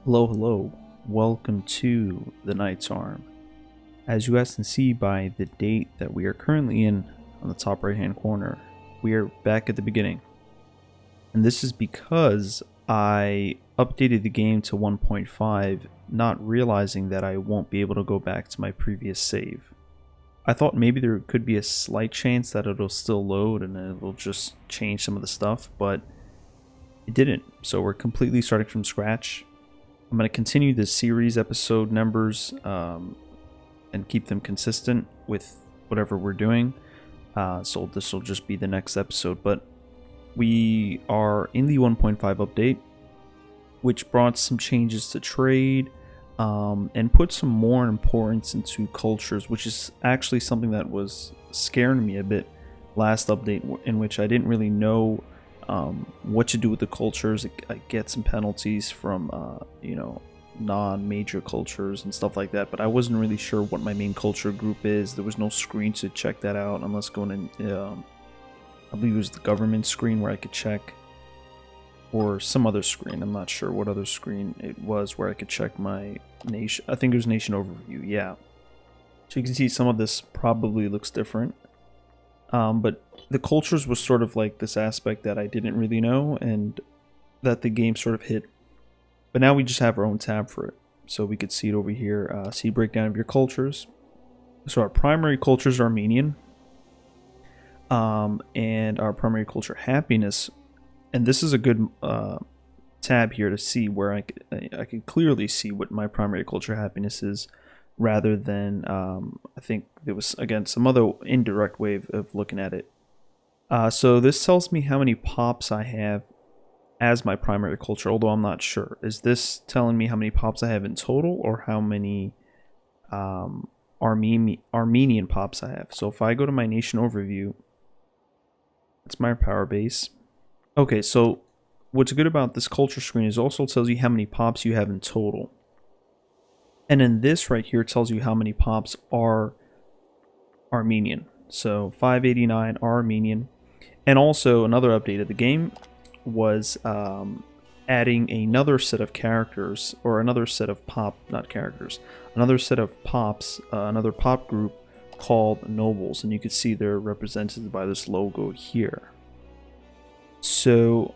Hello, hello. Welcome to the Knight's Arm. As you guys can see by the date that we are currently in on the top right hand corner, we are back at the beginning. And this is because I updated the game to 1.5, not realizing that I won't be able to go back to my previous save. I thought maybe there could be a slight chance that it'll still load and it'll just change some of the stuff, but it didn't. So we're completely starting from scratch. I'm going to continue the series episode numbers and keep them consistent with whatever we're doing. So this will just be the next episode. But we are in the 1.5 update, which brought some changes to trade and put some more importance into cultures, which is actually something that was scaring me a bit last update, in which I didn't really know what to do with the cultures. I get some penalties from non-major cultures and stuff like that, but I wasn't really sure what my main culture group is. There was no screen to check that out unless going in I believe it was the government screen where I could check, or some other screen. I'm not sure what other screen it was where I could check my nation. I think it was nation overview. Yeah, so you can see some of this probably looks different, but the cultures was sort of like this aspect that I didn't really know and that the game sort of hit. But now we just have our own tab for it. So we could see it over here, see breakdown of your cultures. So our primary culture is Armenian. And our primary culture happiness. And this is a good tab here to see where I can clearly see what my primary culture happiness is, rather than I think there was, again, some other indirect way of looking at it. So this tells me how many pops I have as my primary culture, although I'm not sure. Is this telling me how many pops I have in total, or how many Armenian pops I have? So if I go to my nation overview, it's my power base. Okay, so what's good about this culture screen is also tells you how many pops you have in total. And then this right here tells you how many pops are Armenian. So 589 are Armenian. And also another update of the game was adding another set of characters, or another set of another set of pops, another pop group called nobles, and you can see they're represented by this logo here. So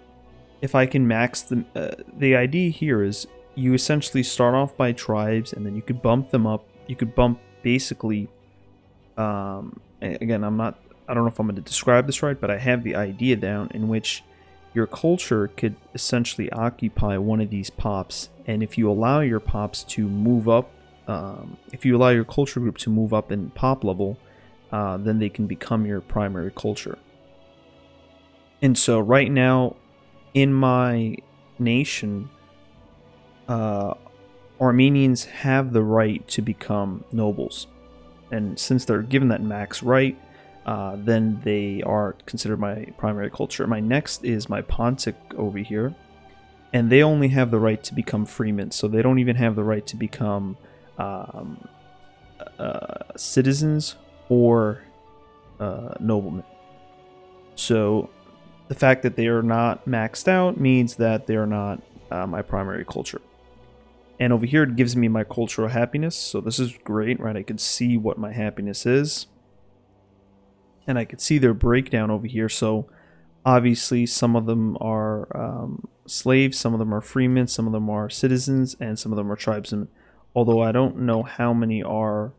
if I can max them, the idea here is you essentially start off by tribes, and then you could bump them up. You could bump basically, again, I don't know if I'm going to describe this right, but I have the idea down, in which your culture could essentially occupy one of these pops, and if you allow your pops to move up, if you allow your culture group to move up in pop level, then they can become your primary culture. And so right now, in my nation, Armenians have the right to become nobles, and since they're given that max right, then they are considered my primary culture. My next is my Pontic over here, and they only have the right to become freemen, so they don't even have the right to become citizens or noblemen. So the fact that they are not maxed out means that they are not my primary culture. And over here it gives me my cultural happiness, so this is great, right? I can see what my happiness is, and I can see their breakdown over here. So obviously some of them are slaves, some of them are freemen, some of them are citizens, and some of them are tribesmen. Although I don't know how many are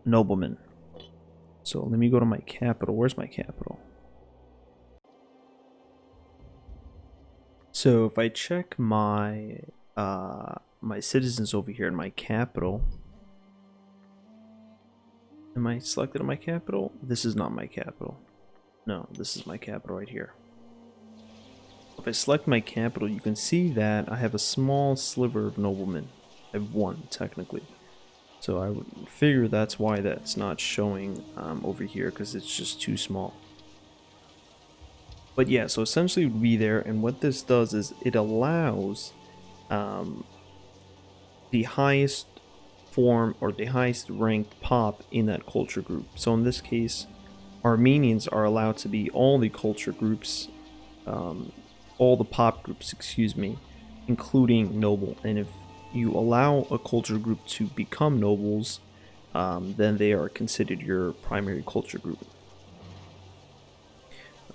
noblemen. So let me go to my capital. Where's my capital? So if I check my my citizens over here in my capital, am I selected on my capital? This is not my capital. No, this is my capital right here. If I select my capital, you can see that I have a small sliver of noblemen. I have one, technically. So I would figure that's why that's not showing over here, because it's just too small. But yeah, so essentially it would be there, and what this does is it allows the highest form, or the highest ranked pop in that culture group. So in this case, Armenians are allowed to be all the culture groups, all the pop groups, excuse me, including noble. And if you allow a culture group to become nobles, then they are considered your primary culture group.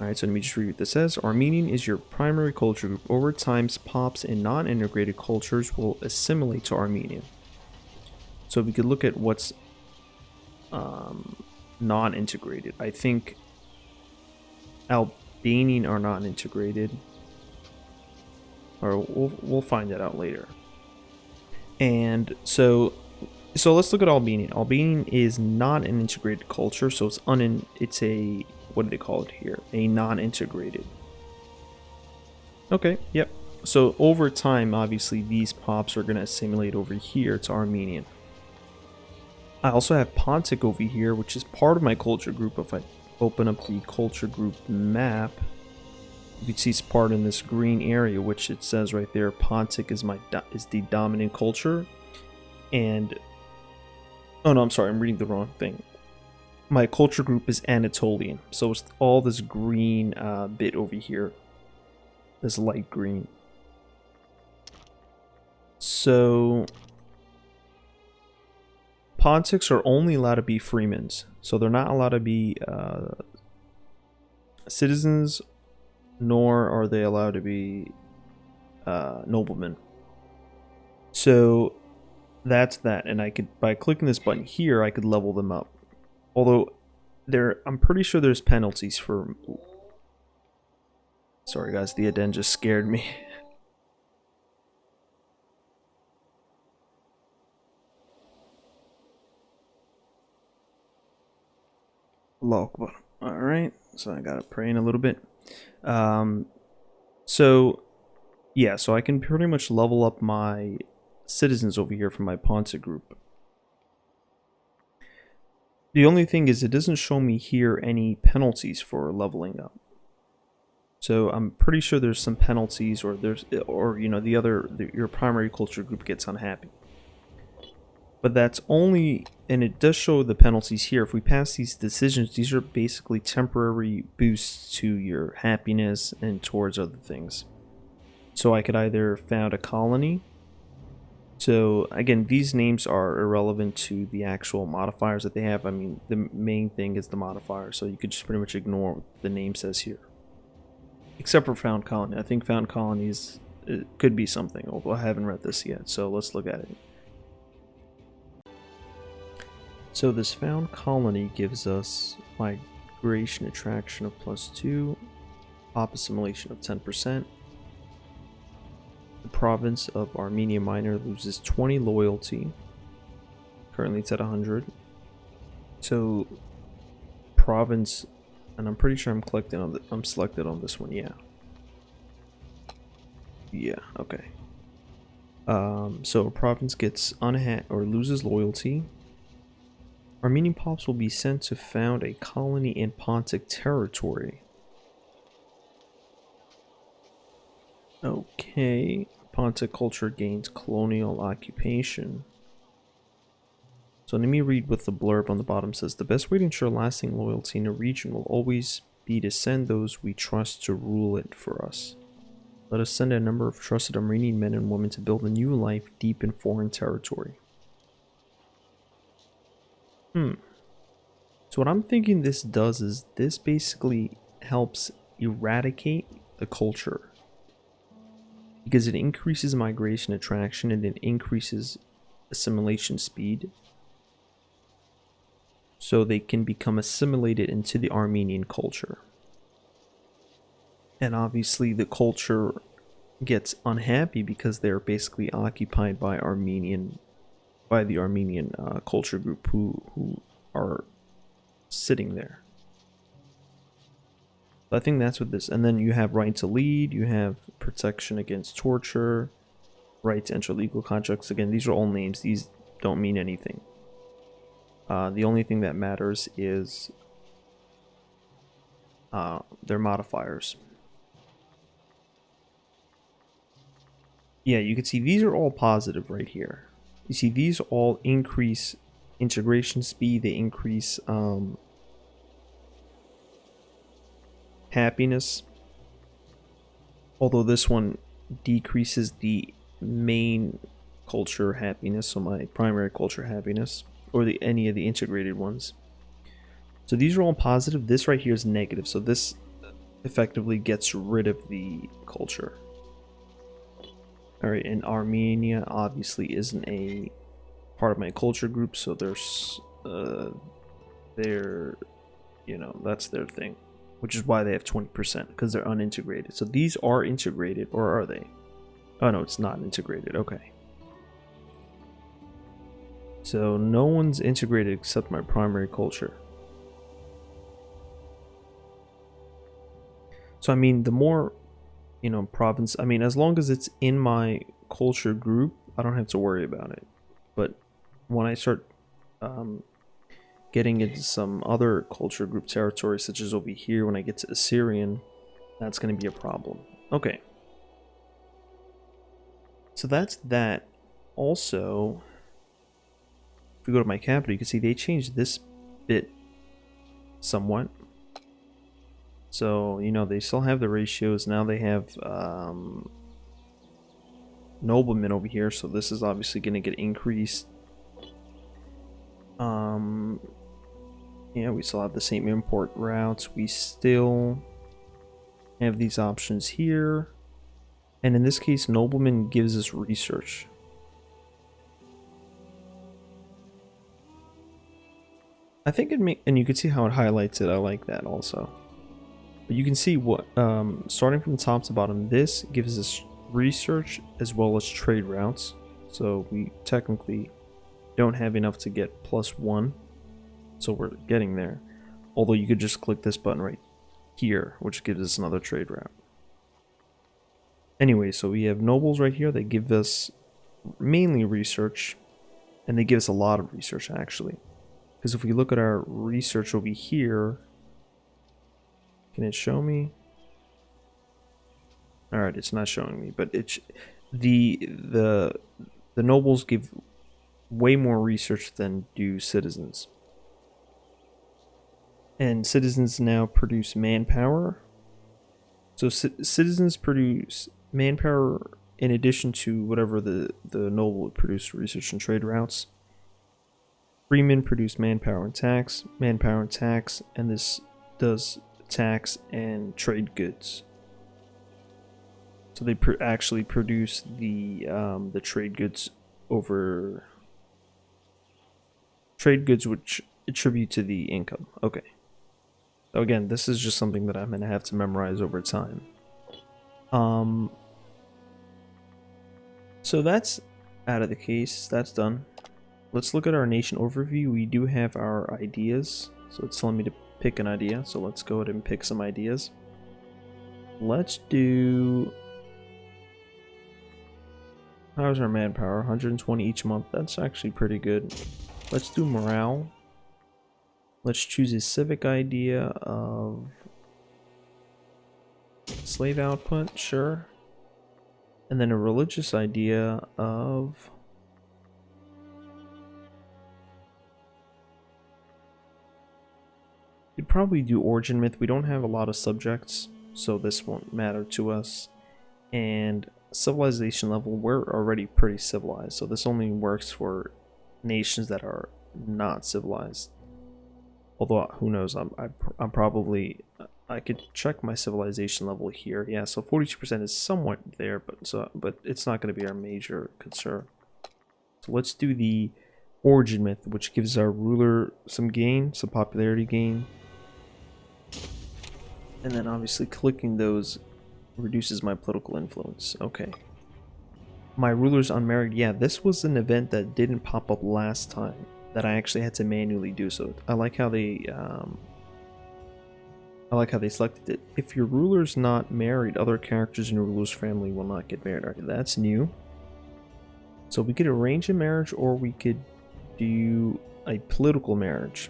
Alright, so let me just read what this says. Armenian is your primary culture group. Over time, pops and non-integrated cultures will assimilate to Armenian. So we could look at what's non-integrated. I think Albanian are non-integrated. Or we'll find that out later. And so let's look at Albanian. Albanian is not an integrated culture, so it's a, what do they call it here? A non-integrated. Okay, yep. So over time, obviously, these pops are going to assimilate over here to Armenian. I also have Pontic over here, which is part of my culture group. If I open up the culture group map, you can see it's part in this green area, which it says right there, Pontic is the dominant culture. And, oh no, I'm sorry, I'm reading the wrong thing. My culture group is Anatolian, so it's all this green bit over here, this light green. So Pontics are only allowed to be freemans, so they're not allowed to be citizens, nor are they allowed to be noblemen. So that's that, and I could, by clicking this button here, I could level them up. Although I'm pretty sure there's penalties for. Sorry guys, the aden just scared me. Alright, so I gotta pray in a little bit. So yeah, so I can pretty much level up my citizens over here from my Pontic group. The only thing is it doesn't show me here any penalties for leveling up. So I'm pretty sure there's some penalties, or you know, your primary culture group gets unhappy. But that's only, and it does show the penalties here. If we pass these decisions, these are basically temporary boosts to your happiness and towards other things. So I could either found a colony. So again, these names are irrelevant to the actual modifiers that they have. I mean, the main thing is the modifier, so you could just pretty much ignore what the name says here. Except for found colony. I think found colonies, it could be something, although I haven't read this yet, so let's look at it. So this found colony gives us migration attraction of +2, pop assimilation of 10%. The province of Armenia Minor loses 20 loyalty. Currently it's at 100. So province, and I'm pretty sure I'm selected on this one, yeah. Yeah, okay. So a province gets loses loyalty. Armenian pops will be sent to found a colony in Pontic territory. Okay, Pontic culture gains colonial occupation. So let me read what the blurb on the bottom says. The best way to ensure lasting loyalty in a region will always be to send those we trust to rule it for us. Let us send a number of trusted Armenian men and women to build a new life deep in foreign territory. So what I'm thinking this does is this basically helps eradicate the culture, because it increases migration attraction and it increases assimilation speed, so they can become assimilated into the Armenian culture. And obviously the culture gets unhappy because they're basically occupied by the Armenian culture group who are sitting there. I think that's what this, and then you have right to lead, you have protection against torture, right to enter legal contracts. Again, these are all names, these don't mean anything. The only thing that matters is their modifiers. Yeah, you can see these are all positive right here. You see these all increase integration speed, they increase happiness. Although this one decreases the main culture happiness, so my primary culture happiness, or any of the integrated ones. So these are all positive. This right here is negative, so this effectively gets rid of the culture. Alright, and Armenia obviously isn't a part of my culture group, so there's that's their thing, which is why they have 20%, because they're unintegrated. So these are integrated, or are they? Oh no, it's not integrated. Okay. So no one's integrated except my primary culture. So I mean, the more, province, I mean, as long as it's in my culture group, I don't have to worry about it. But when I start getting into some other culture group territory, such as over here, when I get to Assyrian, that's going to be a problem. Okay. So that's that. Also, if we go to my capital, you can see they changed this bit somewhat. So, they still have the ratios. Now they have noblemen over here, so this is obviously going to get increased. Yeah, we still have the same import routes. We still have these options here. And in this case, nobleman gives us research. I think and you can see how it highlights it. I like that also. But you can see what, starting from top to bottom, this gives us research as well as trade routes. So we technically don't have enough to get +1. So we're getting there. Although you could just click this button right here, which gives us another trade route. Anyway, so we have nobles right here. They give us mainly research. And they give us a lot of research, actually. Because if we look at our research over here, can it show me? Alright, it's not showing me, but it's the nobles give way more research than do citizens. And citizens now produce manpower. So citizens produce manpower in addition to whatever the noble would produce, research and trade routes. Freemen produce manpower and tax, and this does tax and trade goods. So they actually produce the trade goods over trade goods, which attribute to the income. Okay. So again, this is just something that I'm gonna have to memorize over time. So that's out of the case. That's done. Let's look at our nation overview. We do have our ideas. So it's telling me to pick an idea. So let's go ahead and pick some ideas. Let's do... How's our manpower? 120 each month. That's actually pretty good. Let's do morale. Let's choose a civic idea of slave output, sure. And then a religious idea of... You'd probably do origin myth. We don't have a lot of subjects, so this won't matter to us. And civilization level, we're already pretty civilized, so this only works for nations that are not civilized. Although, who knows, I'm probably... I could check my civilization level here. Yeah, so 42% is somewhat there, but it's not going to be our major concern. So let's do the origin myth, which gives our ruler some gain, some popularity gain. And then obviously clicking those reduces my political influence. Okay. My ruler's unmarried. Yeah, this was an event that didn't pop up last time, that I actually had to manually do. So I like how they selected it. If your ruler's not married, other characters in your ruler's family will not get married. Alright, that's new. So we could arrange a marriage, or we could do a political marriage.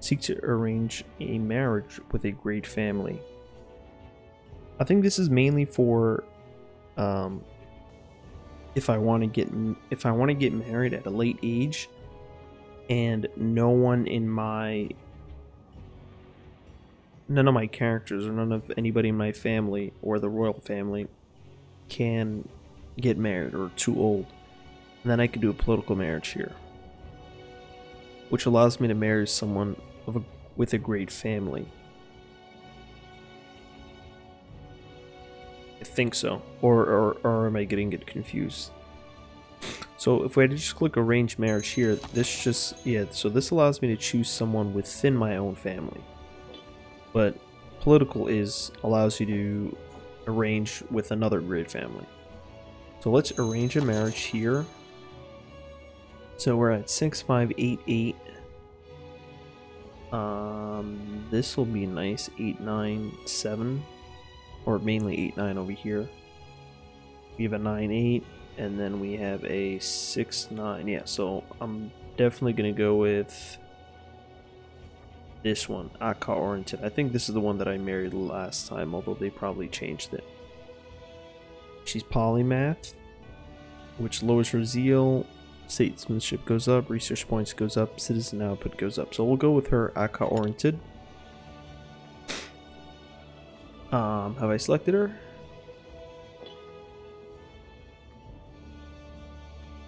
Seek to arrange a marriage with a great family. I think this is mainly for if I want to get married at a late age, and none of my characters, or none of anybody in my family or the royal family can get married or too old. And then I could do a political marriage here, which allows me to marry someone with a great family. I think so. Or am I getting it confused? So if I just click arrange marriage here, this just, yeah, so this allows me to choose someone within my own family. But political allows you to arrange with another great family. So let's arrange a marriage here. So we're at 6588. This will be nice, 897, or mainly 89 over here. We have a 98, and then we have a 69. Yeah, so I'm definitely gonna go with this one, Akka oriented. I think this is the one that I married last time, although they probably changed it. She's polymath, which lowers her zeal. Statesmanship goes up, research points goes up, citizen output goes up. So we'll go with her Akka oriented. Have I selected her?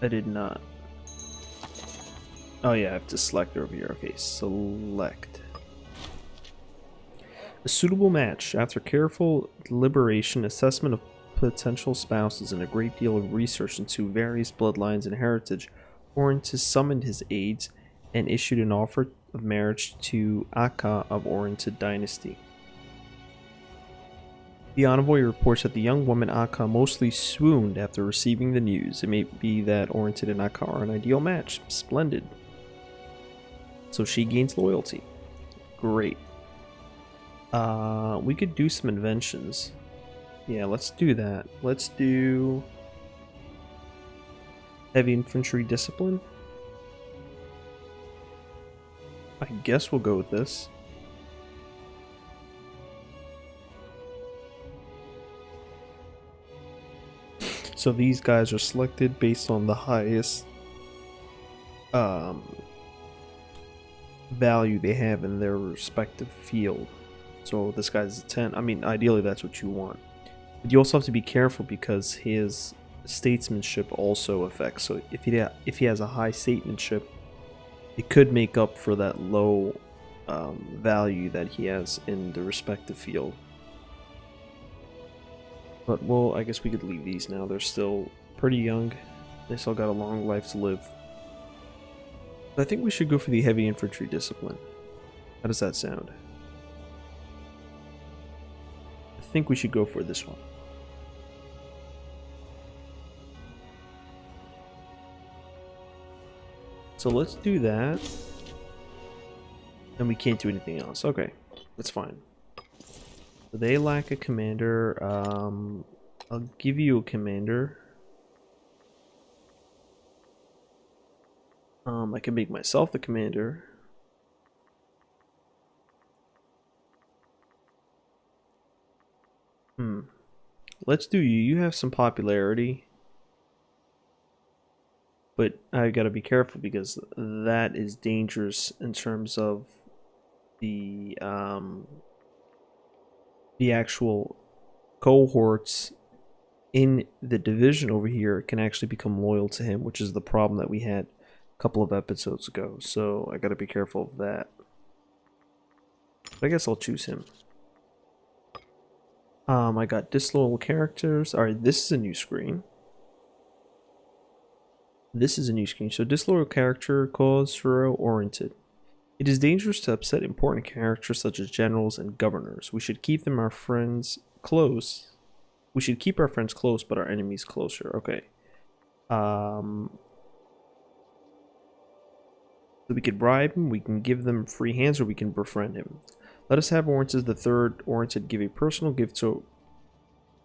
I did not. Oh yeah, I have to select her over here. Okay, select. A suitable match. After careful deliberation, assessment of potential spouses, and a great deal of research into various bloodlines and heritage, Orontes summoned his aides and issued an offer of marriage to Akka of Oronted dynasty. The envoy reports that the young woman Akka mostly swooned after receiving the news. It may be that Oronted and Akka are an ideal match. Splendid. So she gains loyalty. Great. We could do some inventions. Yeah, let's do that. Let's do heavy infantry discipline. I guess we'll go with this. So these guys are selected based on the highest value they have in their respective field. So this guy's a 10. I mean, ideally that's what you want. But you also have to be careful because his statesmanship also affects. So if he has a high statesmanship, it could make up for that low value that he has in the respective field. But well, I guess we could leave these now. They're still pretty young. They still got a long life to live. But I think we should go for the heavy infantry discipline. How does that sound? I think we should go for this one. So let's do that. And we can't do anything else. Okay, that's fine. They lack a commander. I'll give you a commander. I can make myself the commander. Let's do you. You have some popularity. But I gotta be careful because that is dangerous in terms of the actual cohorts in the division over here can actually become loyal to him, which is the problem that we had a couple of episodes ago. So I gotta be careful of that. But I guess I'll choose him. I got disloyal characters. Alright, this is a new screen. This is a new screen. So disloyal character cause oriented. It is dangerous to upset important characters such as generals and governors. We should keep our friends close. We should keep our friends close, but our enemies closer. Okay. So we could bribe him, we can give them free hands, or we can befriend him. Let us have Orontes the third Oronted give a personal gift to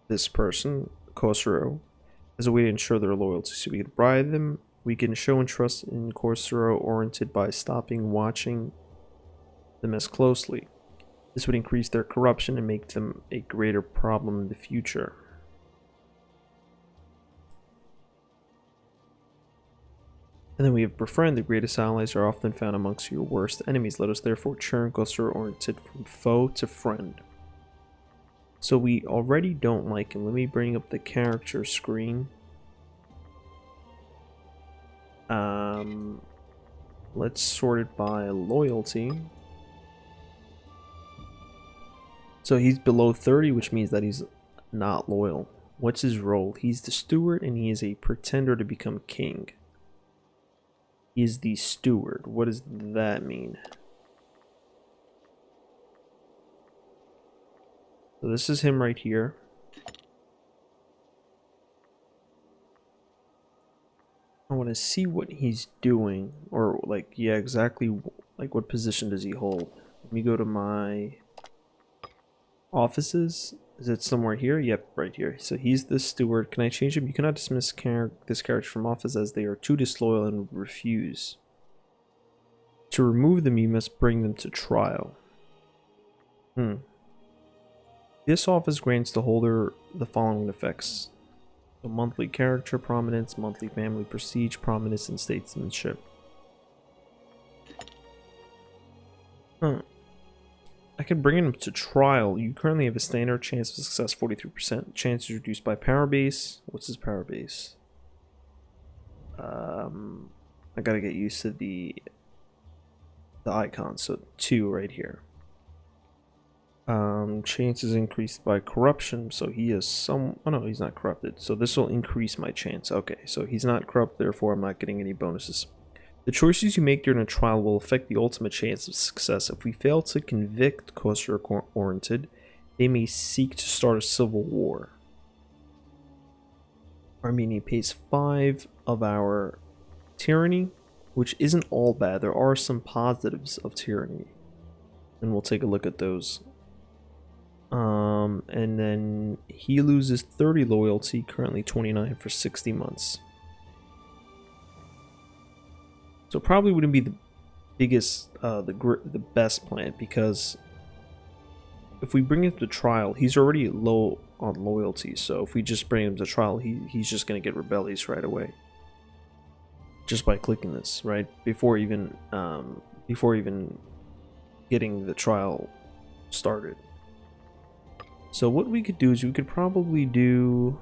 this person, Khosrow, as a way to ensure their loyalty. So we can bribe them. We can show and trust in Khosrow Oronted by stopping watching them as closely. This would increase their corruption and make them a greater problem in the future. And then we have befriend. The greatest allies are often found amongst your worst enemies. Let us therefore turn Khosrow Oronted from foe to friend. So we already don't like him. Let me bring up the character screen. Let's sort it by loyalty. So he's below 30, which means that he's not loyal. What's his role? He's the steward, and he is a pretender to become king. He is the steward. What does that mean? So this is him right here. I want to see what he's doing, or like, yeah, exactly, like what position does he hold? Let me go to my offices. Is it somewhere here? Yep, right here. So he's the steward. Can I change him? You cannot dismiss this character from office as they are too disloyal and refuse. To remove them, you must bring them to trial. This office grants the holder the following effects. So monthly character prominence, monthly family prestige, prominence, and statesmanship. I can bring him to trial. You currently have a standard chance of success, 43%. Chance is reduced by power base. What's his power base? I gotta get used to the icon. So 2 right here. Chance is increased by corruption, so he is some... Oh no, he's not corrupted. So this will increase my chance. Okay, so he's not corrupt, therefore I'm not getting any bonuses. The choices you make during a trial will affect the ultimate chance of success. If we fail to convict cause warranted, they may seek to start a civil war. Armenia pays 5 of our tyranny, which isn't all bad. There are some positives of tyranny, and we'll take a look at those. And then he loses 30 loyalty, currently 29 for 60 months. So probably wouldn't be the biggest, the best plan, because if we bring him to trial, he's already low on loyalty. So if we just bring him to trial, he's just gonna get rebellious right away, just by clicking this, right? Before even getting the trial started. So what we could do is we could probably do...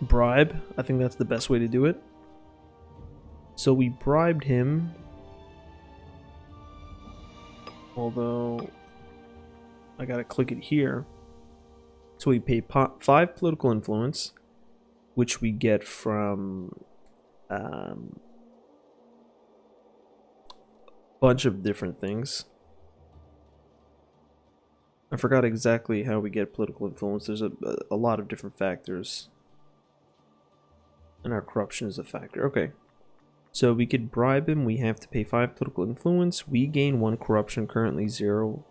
bribe. I think that's the best way to do it. So we bribed him. Although, I gotta click it here. So we pay 5 political influence, which we get from... bunch of different things. I forgot exactly how we get political influence. There's a lot of different factors, and our corruption is a factor. Okay, so we could bribe him. We have to pay 5 political influence. We gain 1 corruption, currently 0.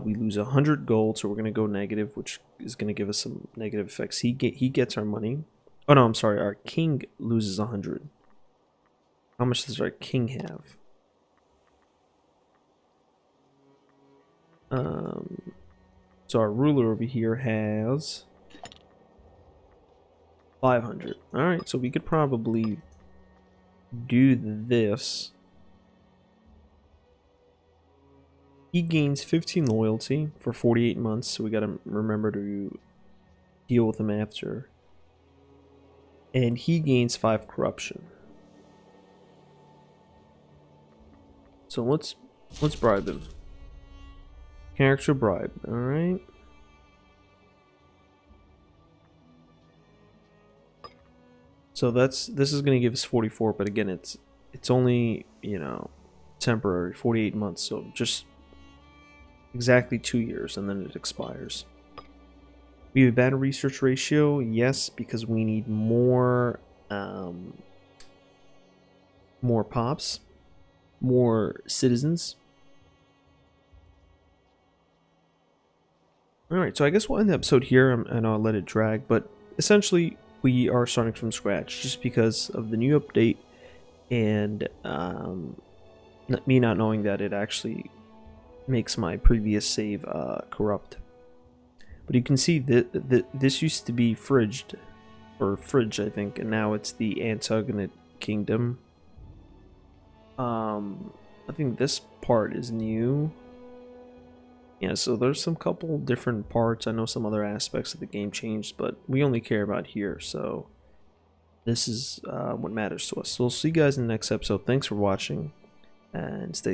We lose 100 gold, so we're gonna go negative, which is gonna give us some negative effects. He gets our money. Oh no, I'm sorry. Our king loses 100. How much does our king have? So our ruler over here has 500. Alright, so we could probably do this. He gains 15 loyalty for 48 months, so we gotta remember to deal with him after. And he gains 5 corruption. So let's bribe him. Character bribe, alright. So this is gonna give us 44, but again it's only, you know, temporary, 48 months, so just exactly 2 years and then it expires. We have a bad research ratio, yes, because we need more more pops, more citizens. Alright, so I guess we'll end the episode here and I'll let it drag, but essentially we are starting from scratch just because of the new update and me not knowing that it actually makes my previous save corrupt. But you can see that this used to be Fridge, I think, and now it's the Antagonid Kingdom. I think this part is new. Yeah, so there's some couple different parts. I know some other aspects of the game changed, but we only care about here, so this is what matters to us. So we'll see you guys in the next episode. Thanks for watching, and stay